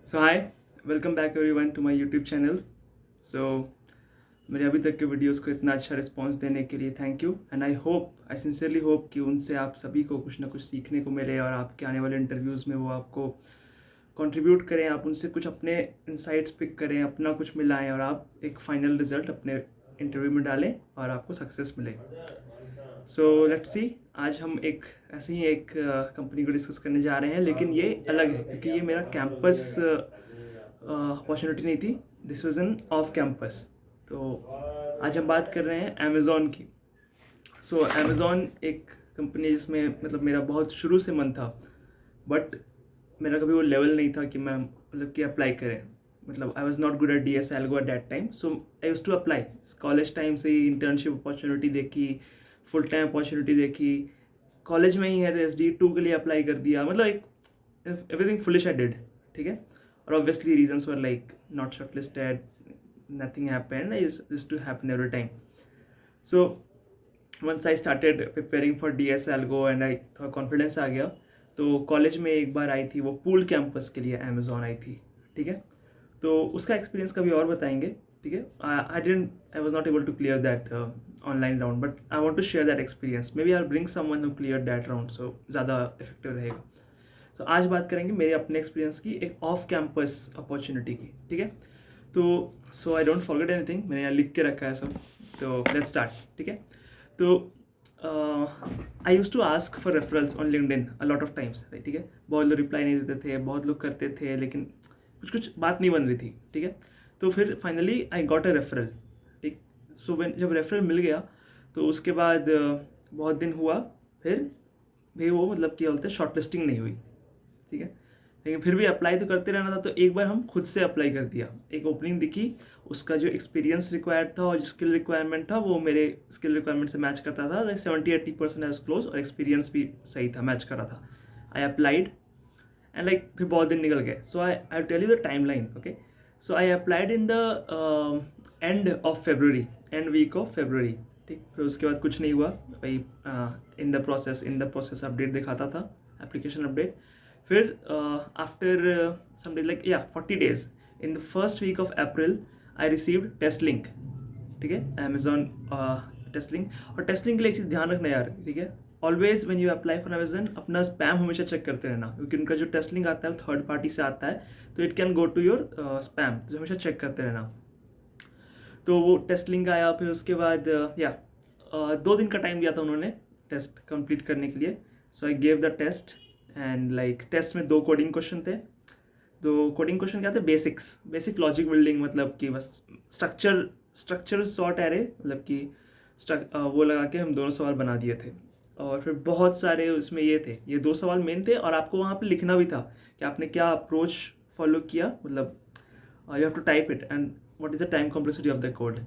So hi, welcome back everyone to my YouTube channel. So मेरे अभी तक के वीडियोस को इतना अच्छा रिस्पांस देने के लिए thank you. And I sincerely hope कि उनसे आप सभी को कुछ ना कुछ सीखने को मिले और आपके आने वाले इंटरव्यूज़ में वो आपको कंट्रीब्यूट करें, आप उनसे कुछ अपने इंसाइट्स पिक करें, अपना कुछ मिलाएं और आप एक फाइनल रिजल्ट अपने इंटरव्यू में डालें और आपको सक्सेस मिले। सो लेट्स सी, आज हम एक ऐसे ही एक कंपनी को डिस्कस करने जा रहे हैं, लेकिन ये अलग है क्योंकि ये मेरा कैंपस अपॉर्चुनिटी नहीं थी। This was an off campus. तो आज हम बात कर रहे हैं अमेज़ॉन की। सो अमेज़ॉन एक कंपनी जिसमें मतलब मेरा बहुत शुरू से मन था, बट मेरा कभी वो लेवल नहीं था कि मैं मतलब कि अप्लाई करें। मतलब I was not good at DSLGO at that time, so I use to apply. College time से ही इंटर्नशिप अपॉर्चुनिटी देखी, फुल टाइम अपॉर्चुनिटी देखी, कॉलेज में ही है तो SD2 के लिए अप्लाई कर दिया। मतलब एक एवरीथिंग फुलिश आई डिड, ठीक है। और obviously reasons were like not shortlisted, nothing happened, is to happen every time. So once I started preparing for DSLGO and I थोड़ा कॉन्फिडेंस आ गया, तो कॉलेज में एक बार आई थी वो पूल कैंपस के लिए अमेज़ॉन आई थी, ठीक है। तो उसका एक्सपीरियंस कभी और बताएंगे, ठीक है। I was not able to clear that online round, but I want to share that experience. Maybe I bring someone who clear that round, so ज़्यादा इफेक्टिव रहेगा। तो आज बात करेंगे मेरे अपने एक्सपीरियंस की, एक ऑफ कैंपस अपॉर्चुनिटी की, ठीक है। तो सो आई डोंट फॉरगेट एनीथिंग, मैंने यहाँ लिख के रखा है सब। तो लेट्स स्टार्ट, ठीक है। तो I use to ask for referrals on LinkedIn a lot of times, ठीक है। बहुत लोग रिप्लाई नहीं देते थे, बहुत लोग करते थे, लेकिन कुछ कुछ बात नहीं बन रही थी, ठीक है। तो फिर finally I got a referral, ठीक। सो व्हेन जब रेफरल मिल गया तो उसके बाद बहुत दिन हुआ, फिर भी वो मतलब क्या बोलते हैं, शॉर्ट लिस्टिंग नहीं हुई, ठीक है। लेकिन फिर भी अप्लाई तो करते रहना था, तो एक बार हम खुद से अप्लाई कर दिया। एक ओपनिंग दिखी, उसका जो एक्सपीरियंस रिक्वायर्ड था और जो स्किल रिक्वायरमेंट था वो मेरे स्किल रिक्वायरमेंट से मैच करता था। लाइक 70-80% आई वाज क्लोज और एक्सपीरियंस भी सही था, मैच कर रहा था। आई अप्लाइड एंड लाइक फिर बहुत दिन निकल गए। So I tell you the timeline, okay. So I applied in the end of February, end week of February, ठीक। फिर उसके बाद कुछ नहीं हुआ, वही इन द प्रोसेस अपडेट दिखाता था, एप्लीकेशन अपडेट। फिर after some days, like 40 days, in the first week of April I received test link, ठीक है, अमेजॉन टेस्ट लिंक। और टेस्ट लिंक के लिए एक चीज़ ध्यान रखना यार, ठीक है। Always when you apply for Amazon, अपना स्पैम हमेशा चेक करते रहना, क्योंकि उनका जो टेस्ट लिंक आता है वो थर्ड पार्टी से आता है, तो it can go to your spam, तो हमेशा चेक करते रहना। तो वो टेस्ट लिंक आया, फिर उसके बाद 2 दिन का टाइम दिया था उन्होंने टेस्ट कंप्लीट करने के लिए। So I gave the test and like test में 2 कोडिंग क्वेश्चन थे। 2 कोडिंग क्वेश्चन क्या थे? बेसिक लॉजिक बिल्डिंग, मतलब कि बस स्ट्रक्चर सॉर्ट एरे, मतलब कि वो लगा के हम दोनों सवाल बना दिए थे। और फिर बहुत सारे उसमें ये 2 सवाल मेन थे, और आपको वहाँ पे लिखना भी था कि आपने क्या अप्रोच फॉलो किया, मतलब you have to type it and what is the time complexity of the code.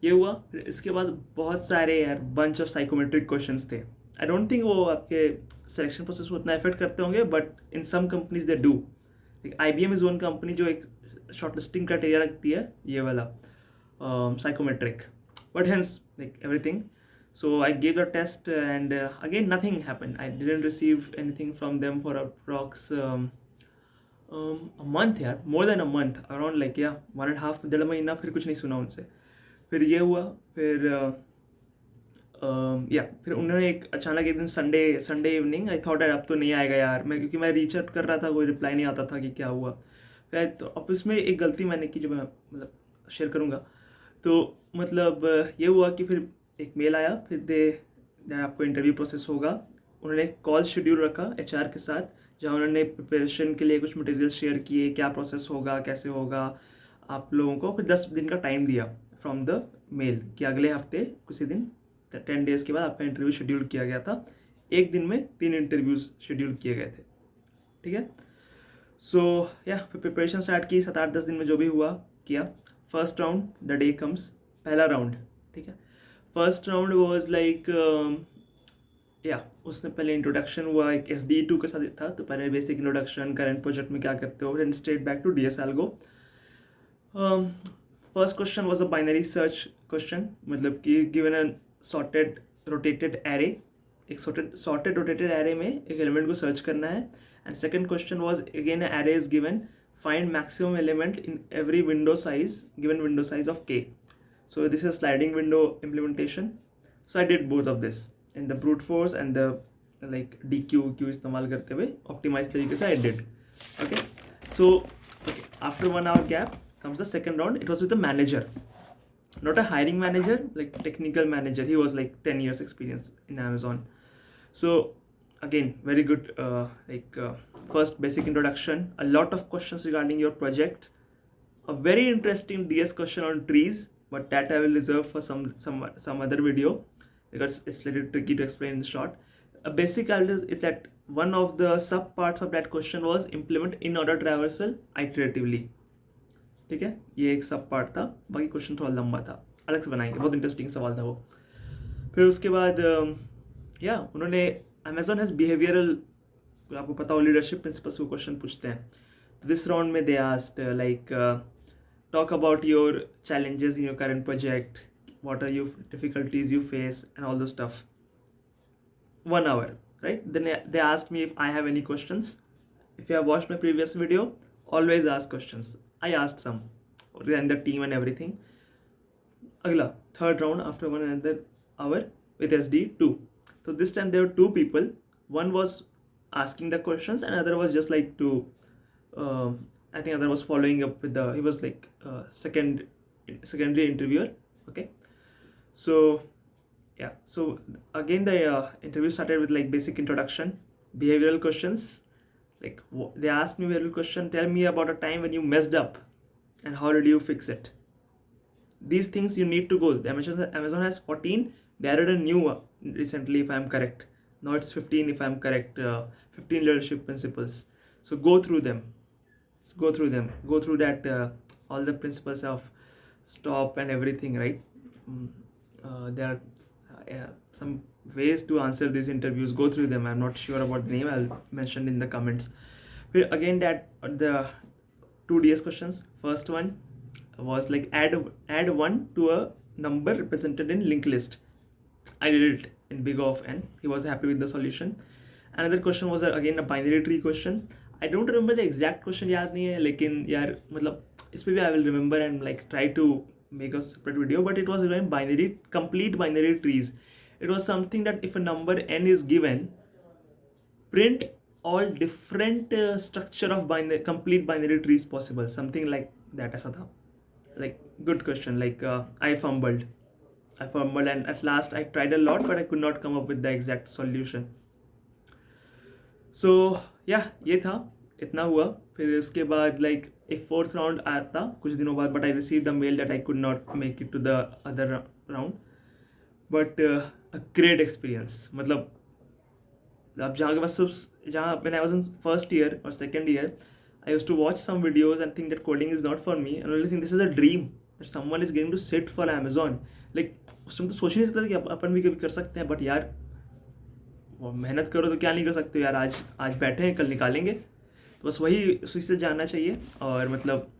ये हुआ। फिर इसके बाद बहुत सारे यार बंच ऑफ साइकोमेट्रिक क्वेश्चंस थे। आई डोंट थिंक वो आपके सिलेक्शन प्रोसेस को उतना इफेक्ट करते होंगे, but in some companies they do. IBM is one company जो एक शॉर्ट लिस्टिंग क्राइटेरिया रखती है, ये वाला psychometric, but hence like everything. So I gave the test and again nothing happened. I didn't receive anything from them for approx a month, यार, more than a month, around like 1.5 डेढ़ महीना, फिर कुछ नहीं सुना उनसे। फिर ये हुआ, फिर फिर उन्होंने एक अचानक एक दिन संडे इवनिंग, आई थॉट अब तो नहीं आएगा यार, मैं क्योंकि मैं रीच आउट कर रहा था, कोई रिप्लाई नहीं आता था कि क्या हुआ। फिर तो अब इसमें एक गलती मैंने की जो मैं मतलब शेयर करूँगा। तो मतलब ये हुआ कि फिर एक मेल आया, फिर आपको इंटरव्यू प्रोसेस होगा। उन्होंने एक कॉल शेड्यूल रखा HR के साथ, जहाँ उन्होंने प्रिपरेशन के लिए कुछ मटेरियल शेयर किए, क्या प्रोसेस होगा, कैसे होगा आप लोगों को। फिर 10 दिन का टाइम दिया फ्रॉम द मेल कि अगले हफ्ते किसी दिन 10 days के बाद आपका इंटरव्यू शेड्यूल किया गया था। एक दिन में 3 इंटरव्यूज शेड्यूल किए गए थे, ठीक है। सो फिर प्रिपरेशन स्टार्ट की, 7-8-10 दिन में जो भी हुआ किया। First round, the day comes, पहला राउंड, ठीक है। फर्स्ट राउंड वॉज लाइक उसने पहले इंट्रोडक्शन हुआ, एक SD2 के साथ था, तो पहले बेसिक इंट्रोडक्शन, करंट प्रोजेक्ट में क्या करते हो, and straight back to DSLGO। First question was a binary search question, मतलब कि given a sorted rotated array, एक सॉर्टेड रोटेटेड एरे में एक एलिमेंट को सर्च करना है। And second question was again array is given find maximum element in every window size, given window size of k. So this is sliding window implementation. So I did both of this in the brute force and the like DQ इस्तेमाल करते हुए optimized तरीके से I did. Okay, so okay, after 1 hour gap comes the second round. It was with the manager, not a hiring manager, like technical manager. He was like 10 years experience in Amazon. So again, very good first basic introduction, a lot of questions regarding your project, a very interesting DS question on trees, but that I will reserve for some other video because it's a little tricky to explain in short. A basic idea is that one of the sub parts of that question was implement in order traversal iteratively. ठीक है, ये एक सब part था, बाकी question थोड़ा लंबा था, अलग से बनाएंगे, बहुत इंटरेस्टिंग सवाल था वो. फिर उसके बाद उन्होंने अमेजोन हैज़ बिहेवियरल, आपको पता हो लीडरशिप प्रिंसिपल्स को क्वेश्चन पूछते हैं. तो दिस राउंड में they asked like talk about your challenges in your current project, what are your difficulties you face and all the stuff. 1 hour, right? Then they asked me if I have any questions. If you have watched my previous video, always ask questions. I asked some, ran the team and everything. Agla, third round after 1 another hour with SD2. So this time there were two people. One was asking the questions and other was just like to I think other was following up with he was like secondary interviewer. Okay, so yeah, so again the interview started with like basic introduction, behavioral questions. Like they asked me behavioral question, tell me about a time when you messed up and how did you fix it. These things you need to go. Amazon has 14. They added a new recently, if I'm correct. Now it's 15 if I'm correct. 15 leadership principles. So go through them. Go through that all the principles of stop and everything, right? There are some ways to answer these interviews. Go through them. I'm not sure about the name. I'll mention in the comments. Again, that the 2 DS questions. First one was like add 1 to a number represented in linked list. I did it in big of N. He was happy with the solution. Another question was again a binary tree question. I don't remember the exact question, याद नहीं है, लेकिन यार मतलब इस पे भी I will remember and like try to make a separate video. But it was regarding complete binary trees. It was something that if a number n is given, print all different structure of complete binary trees possible. Something like that ऐसा था. Like good question. Like I fumbled and at last I tried a lot but I could not come up with the exact solution. So yeah, ये था, इतना हुआ. फिर इसके बाद like एक फोर्थ राउंड आया था कुछ दिनों बाद, but I received the mail that I could not make it to the other round. But a great experience. मतलब अब जहाँ when I was in first year or second year, I used to watch some videos and think that coding is not for me, and only think this is a dream that someone is going to sit for Amazon. Like उस समय तो सोच नहीं सकता था कि अपन भी कभी कर सकते हैं, बट यार मेहनत करो तो क्या नहीं कर सकते यार. आज बैठे हैं, कल निकालेंगे. तो बस वही उसी से जानना चाहिए. और मतलब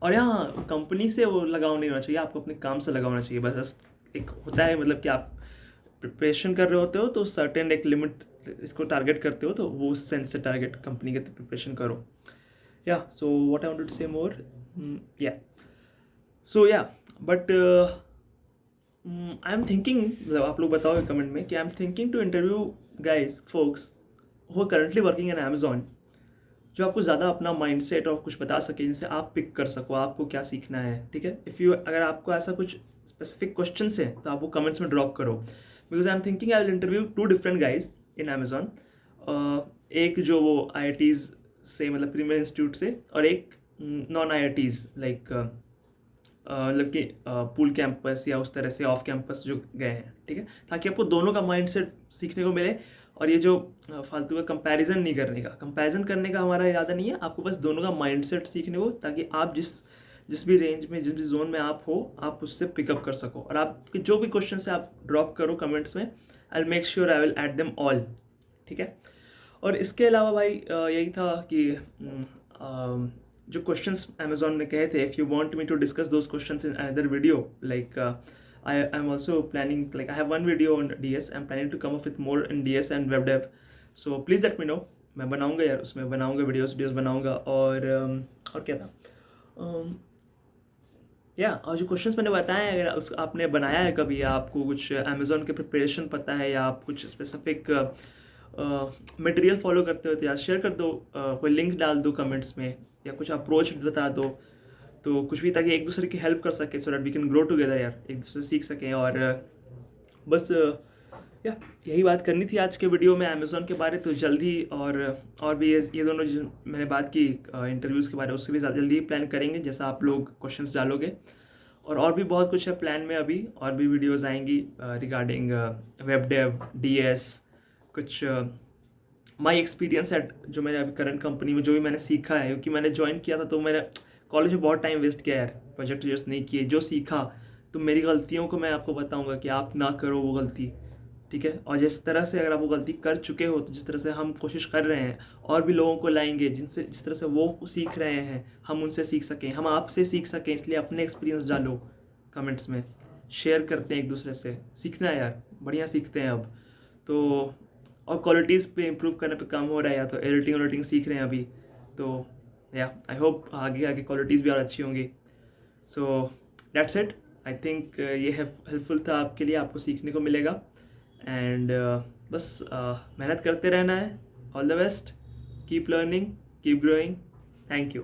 और यहाँ कंपनी से वो लगाव नहीं होना चाहिए, आपको अपने काम से लगाव होना चाहिए. बस एक होता है मतलब कि आप प्रिपरेशन कर रहे होते हो तो सर्टेन एक लिमिट इसको टारगेट करते हो, तो वो उस सेंस से टारगेट कंपनी के प्रिपरेशन करो. Yeah so what I wanted to say more, या सो या बट आई एम थिंकिंग, मतलब आप लोग बताओ कमेंट में कि I am thinking to interview guys folks who are currently working in Amazon, जो आपको ज़्यादा अपना माइंडसेट और कुछ बता सके, जिनसे आप पिक कर सको आपको क्या सीखना है. ठीक है, अगर आपको ऐसा कुछ स्पेसिफिक क्वेश्चंस हैं तो आप वो कमेंट्स में ड्रॉप करो. Because I am thinking I will interview 2 different guys in Amazon. एक जो वो IITs से मतलब प्रीमियर इंस्टीट्यूट से, और एक नॉन IITs लाइक मतलब कि पूल कैंपस या उस तरह से ऑफ कैंपस जो गए हैं. ठीक है, ताकि आपको दोनों का माइंडसेट सीखने को मिले. और ये जो फालतू का कंपैरिजन नहीं करने का, कंपैरिजन करने का हमारा इरादा नहीं है. आपको बस दोनों का माइंडसेट सीखने को, ताकि आप जिस भी रेंज में, जिस भी जोन में आप हो, आप उससे पिकअप कर सको. और आपके जो भी क्वेश्चन है आप ड्रॉप करो कमेंट्स में. I will make sure I will add them all. ठीक है, और इसके अलावा भाई यही था कि जो क्वेश्चंस अमेजोन ने कहे थे, if you want me to discuss those questions in another video, like I am also planning, like I have one video on DS. I'm planning to come up with more in DS and web dev. So please let me know. मैं बनाऊंगा यार, उसमें बनाऊंगा videos बनाऊंगा। और क्या था, या और जो क्वेश्चंस मैंने बताए हैं, अगर उस आपने बनाया है कभी, या आपको कुछ अमेज़ोन के प्रिपरेशन पता है, या आप कुछ स्पेसिफिक मटेरियल फॉलो करते हो, तो यार शेयर कर दो, कोई लिंक डाल दो कमेंट्स में, या कुछ अप्रोच बता दो, तो कुछ भी, ताकि एक दूसरे की हेल्प कर सके, so that we can grow together यार, एक दूसरे से सीख सकें। और बस या यही बात करनी थी आज के वीडियो में अमेज़ोन के बारे। तो जल्दी और भी ये दोनों जो मैंने बात की इंटरव्यूज़ के बारे में, उससे भी जल्दी ही प्लान करेंगे, जैसा आप लोग क्वेश्चंस डालोगे। और भी बहुत कुछ है प्लान में अभी, और भी वीडियोस आएंगी रिगार्डिंग वेब डेव, डीएस, कुछ माई एक्सपीरियंस एट, जो मैंने अभी करंट कंपनी में जो भी मैंने सीखा है, क्योंकि मैंने ज्वाइन किया था तो मैंने कॉलेज में बहुत टाइम वेस्ट किया यार, प्रोजेक्ट वोजेक्ट नहीं किए। जो सीखा, तो मेरी गलतियों को मैं आपको बताऊंगा कि आप ना करो वो गलती, ठीक है। और जिस तरह से अगर आप वो गलती कर चुके हो, तो जिस तरह से हम कोशिश कर रहे हैं, और भी लोगों को लाएंगे जिस तरह से वो सीख रहे हैं, हम उनसे सीख सकें, हम आपसे सीख सकें। इसलिए अपने एक्सपीरियंस डालो कमेंट्स में, शेयर करते हैं एक दूसरे से, सीखना है यार, बढ़िया सीखते हैं अब तो। और क्वालिटीज़ पे इम्प्रूव करने पे काम हो रहा है, या तो एडिटिंग सीख रहे हैं अभी तो, या आई होप आगे आगे क्वालिटीज़ भी और अच्छी होंगी। So that's it, I think ये हेल्पफुल था आपके लिए, आपको सीखने को मिलेगा। एंड बस मेहनत करते रहना है। All the best, keep learning, keep growing. Thank you.